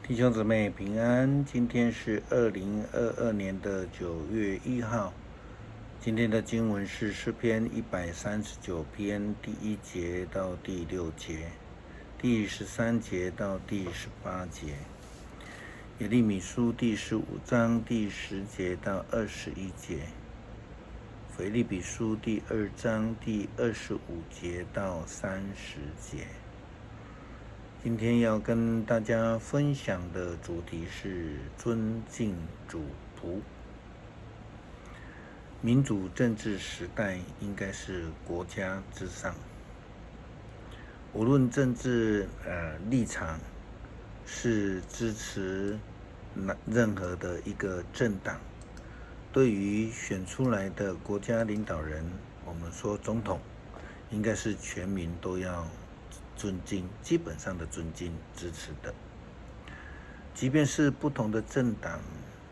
弟兄姊妹平安，今天是2022年的9月1号。今天的经文是诗篇139篇第1节到第6节，第13节到第18节。耶利米书第15章第10节到21节。腓立比书第2章第25节到30节。今天要跟大家分享的主题是尊敬主仆。民主政治时代应该是国家之上，无论政治立场是支持任何的一个政党，对于选出来的国家领导人，我们说总统，应该是全民都要尊敬，基本上的尊敬支持的。即便是不同的政党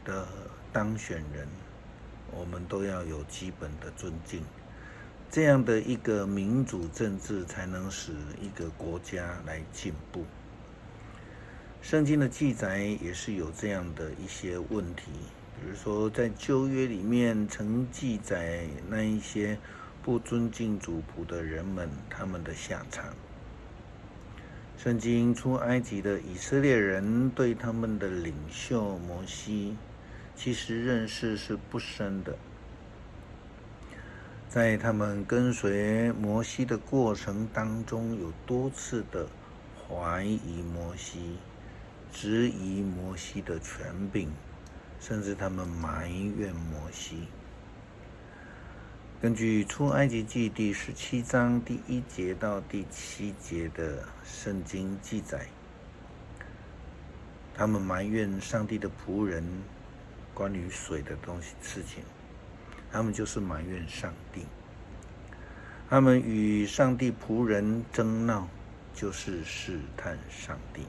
的当选人，我们都要有基本的尊敬。这样的一个民主政治才能使一个国家来进步。圣经的记载也是有这样的一些问题，比如说在旧约里面曾记载那一些不尊敬主仆的人们，他们的下场。圣经出埃及的以色列人对他们的领袖摩西其实认识是不深的，在他们跟随摩西的过程当中，有多次的怀疑摩西，质疑摩西的权柄，甚至他们埋怨摩西。根据出埃及记第17章第1节到第7节的圣经记载，他们埋怨上帝的仆人关于水的事情，他们就是埋怨上帝。他们与上帝仆人争闹，就是试探上帝。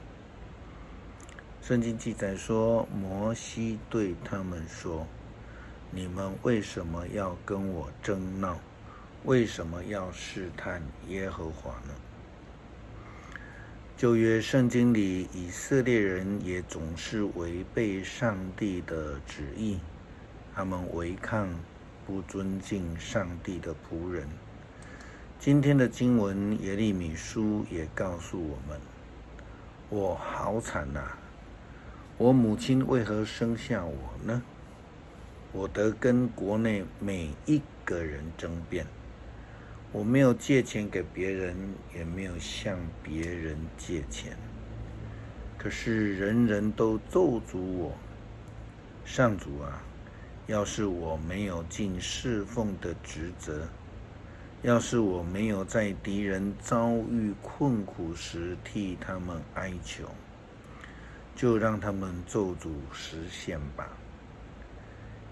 圣经记载说，摩西对他们说，你们为什么要跟我争闹？为什么要试探耶和华呢？旧约圣经里，以色列人也总是违背上帝的旨意，他们违抗、不尊敬上帝的仆人。今天的经文耶利米书也告诉我们，我好惨啊！我母亲为何生下我呢？我得跟国内每一个人争辩，我没有借钱给别人，也没有向别人借钱，可是人人都咒诅我。上主啊，要是我没有尽侍奉的职责，要是我没有在敌人遭遇困苦时替他们哀求，就让他们咒诅实现吧。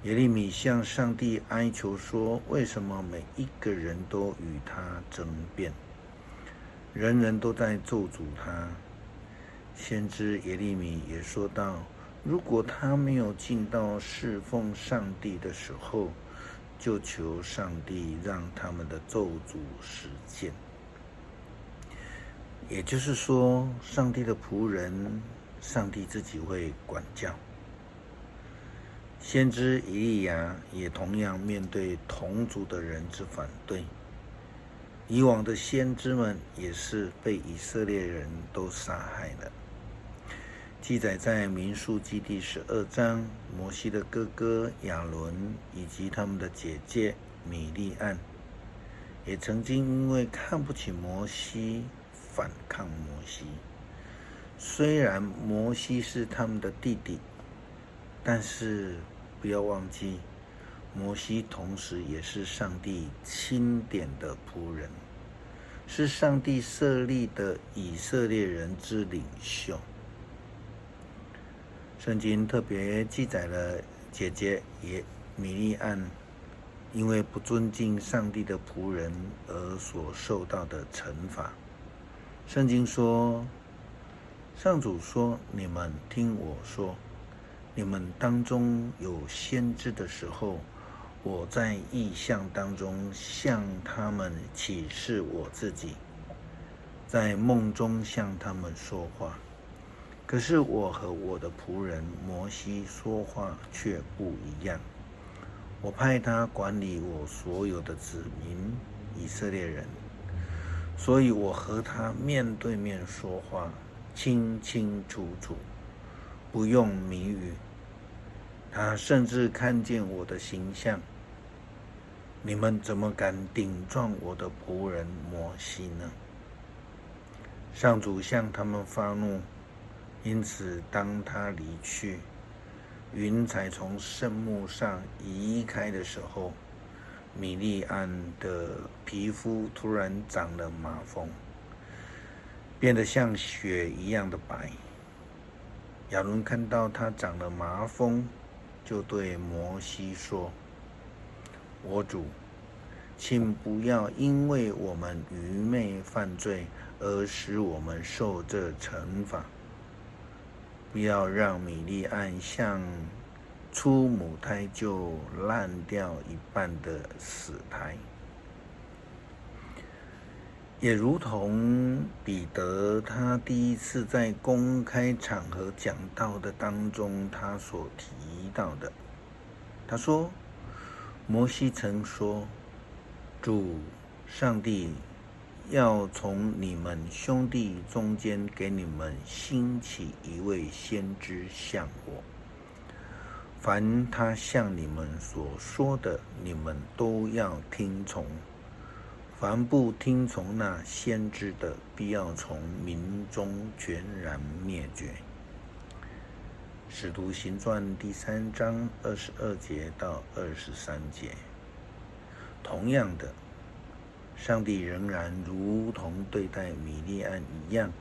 耶利米向上帝哀求说，为什么每一个人都与他争辩，人人都在咒诅他？先知耶利米也说道，如果他没有尽到侍奉上帝的时候，就求上帝让他们的咒诅实践。也就是说，上帝的仆人，上帝自己会管教。先知以利亚也同样面对同族的人之反对，以往的先知们也是被以色列人都杀害了。记载在民数记第12章，摩西的哥哥亚伦以及他们的姐姐米利暗，也曾经因为看不起摩西反抗摩西。虽然摩西是他们的弟弟，但是不要忘记，摩西同时也是上帝钦点的仆人，是上帝设立的以色列人之领袖。圣经特别记载了姐姐米利暗因为不尊敬上帝的仆人而所受到的惩罚。圣经说，上主说，你们听我说，你们当中有先知的时候，我在异象当中向他们启示我自己，在梦中向他们说话，可是我和我的仆人摩西说话却不一样。我派他管理我所有的子民以色列人，所以我和他面对面说话，清清楚楚，不用谜语。他甚至看见我的形象。你们怎么敢顶撞我的仆人摩西呢？上主向他们发怒，因此当他离去，云彩从圣幕上移开的时候，米利暗的皮肤突然长了麻风，变得像雪一样的白。亚伦看到他长了麻风，就对摩西说：“我主，请不要因为我们愚昧犯罪而使我们受这惩罚。不要让米利暗像出母胎就烂掉一半的死胎。”也如同彼得他第一次在公开场合讲道的当中他所提到的，他说：“摩西曾说，主上帝要从你们兄弟中间给你们兴起一位先知像我，凡他向你们所说的，你们都要听从。凡不听从那先知的，必要从民中全然灭绝。”使徒行传第3章22节到23节。同样的，上帝仍然如同对待米利暗一样，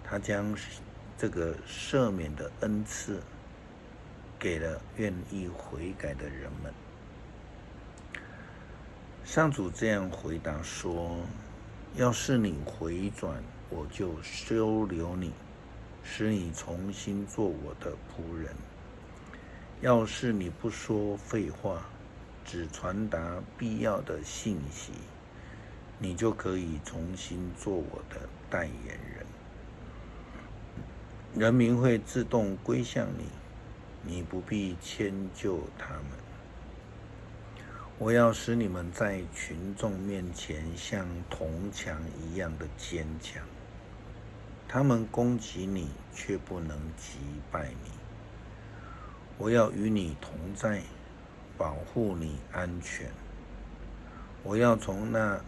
他将这个赦免的恩赐给了愿意悔改的人们。上主这样回答说：“要是你回转，我就收留你，使你重新做我的仆人；要是你不说废话，只传达必要的信息，你就可以重新做我的代言人。人民会自动归向你，你不必迁就他们。我要使你们在群众面前像铜墙一样的坚强，他们攻击你，却不能击败你。我要与你同在，保护你安全。我要从那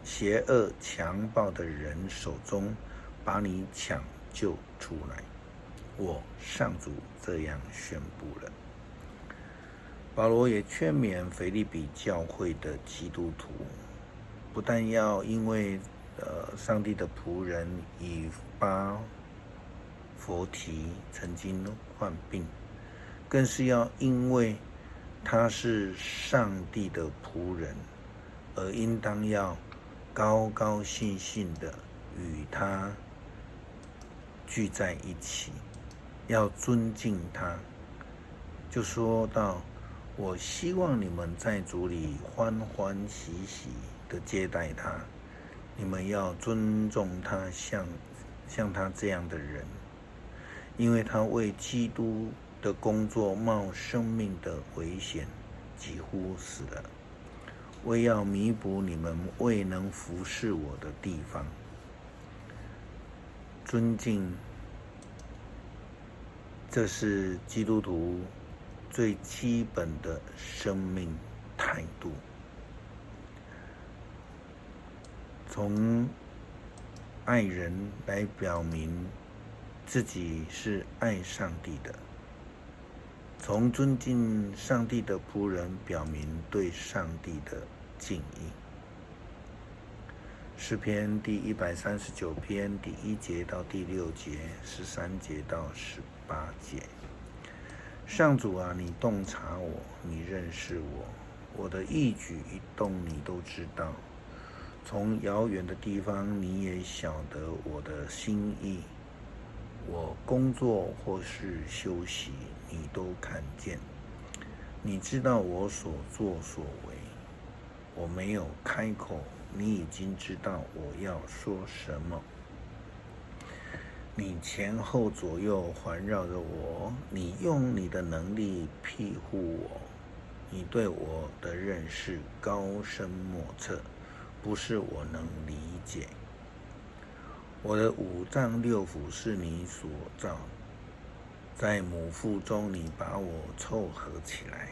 邪恶强暴的人手中把你抢救出来。我上主这样宣布了。”保罗也劝勉腓立比教会的基督徒，不但要因为上帝的仆人以巴弗提曾经患病，更是要因为他是上帝的仆人，而应当要高高兴兴的与他聚在一起，要尊敬他。就说到：“我希望你们在主里欢欢喜喜的接待他，你们要尊重他，像他这样的人，因为他为基督的工作冒生命的危险，几乎死了，为要弥补你们未能服侍我的地方。”尊敬，这是基督徒最基本的生命态度。从爱人来表明自己是爱上帝的，从尊敬上帝的仆人表明对上帝的敬意。诗篇第139篇第1节到第6节，13节到18节。上主啊，你洞察我，你认识我，我的一举一动你都知道。从遥远的地方，你也晓得我的心意。我工作或是休息，你都看见。你知道我所作所为，我没有开口，你已经知道我要说什么。你前后左右环绕着我，你用你的能力庇护我，你对我的认识高深莫测，不是我能理解。我的五脏六腑是你所造，在母腹中你把我凑合起来。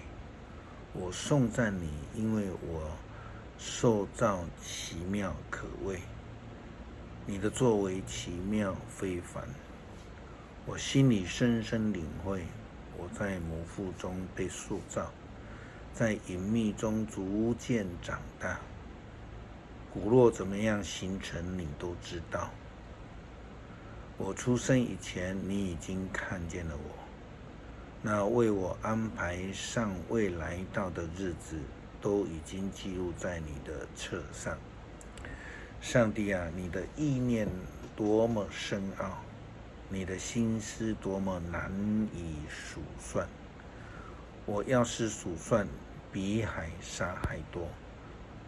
我颂赞你，因为我受造奇妙可畏，你的作为奇妙非凡。我心里深深领会，我在母腹中被塑造，在隐秘中逐渐长大。骨络怎么样形成，你都知道。我出生以前，你已经看见了我。那为我安排上未来到的日子，都已经记录在你的册上。上帝啊，你的意念多么深奥，你的心思多么难以数算。我要是数算，比海沙还多。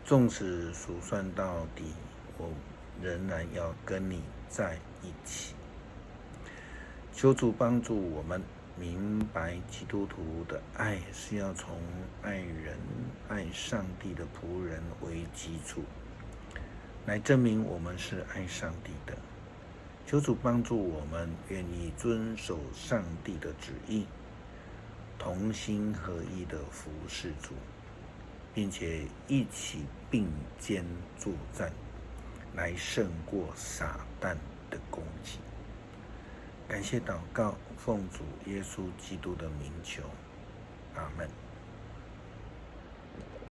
纵使数算到底，我仍然要跟你在一起。求主帮助我们明白，基督徒的爱是要从爱人、爱上帝的仆人为基础，来证明我们是爱上帝的。求主帮助我们愿意遵守上帝的旨意，同心合一的服侍主，并且一起并肩作战，来胜过撒旦的攻击。感谢祷告，奉主耶稣基督的名求，阿们。